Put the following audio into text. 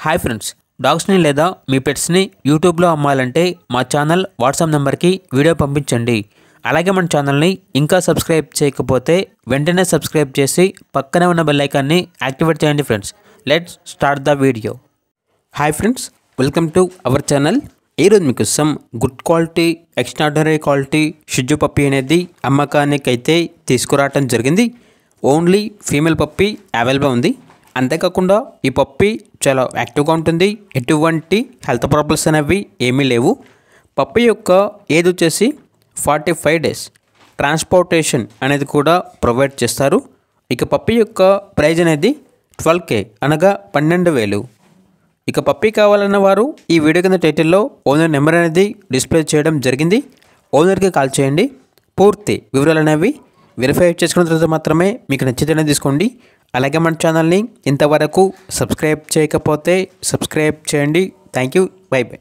Hi friends, డాగ్స్ని లేదా మీ పెట్స్ని యూట్యూబ్లో అమ్మాలంటే మా ఛానల్ వాట్సాప్ నెంబర్కి వీడియో పంపించండి. అలాగే మన ఛానల్ని ఇంకా సబ్స్క్రైబ్ చేయకపోతే వెంటనే సబ్స్క్రైబ్ చేసి పక్కనే ఉన్న బెల్ ఐకాన్ని యాక్టివేట్ చేయండి friends. Let's start the video. Hi friends, welcome to our channel. ఈరోజు మీకోసం గుడ్ క్వాలిటీ, ఎక్స్ట్రాడనరీ క్వాలిటీ షిజు పప్పీ అనేది అమ్మకానికి అయితే తీసుకురావటం జరిగింది. ఓన్లీ ఫీమేల్ పప్పీ అవైలబుల్ ఉంది. అంతేకాకుండా ఈ పప్పీ చాలా యాక్టివ్గా ఉంటుంది. ఎటువంటి హెల్త్ ప్రాబ్లమ్స్ అనేవి ఏమీ లేవు. పప్పీ యొక్క ఏజ్ వచ్చేసి 45 days. ట్రాన్స్పోర్టేషన్ అనేది కూడా ప్రొవైడ్ చేస్తారు. ఇక పప్పీ యొక్క ప్రైజ్ అనేది 12K అనగా 12,000. ఇక పప్పీ కావాలన్న వారు ఈ వీడియో కింద టైటిల్లో ఓనర్ నెంబర్ అనేది డిస్ప్లే చేయడం జరిగింది. ఓనర్కి కాల్ చేయండి. పూర్తి వివరాలు అనేవి వెరిఫై చేసుకున్న తర్వాత మాత్రమే మీకు నచ్చితేనే తీసుకోండి. అలాగే మన ఛానల్ని ఇంతవరకు సబ్స్క్రైబ్ చేయకపోతే సబ్స్క్రైబ్ చేయండి. Thank you. By by.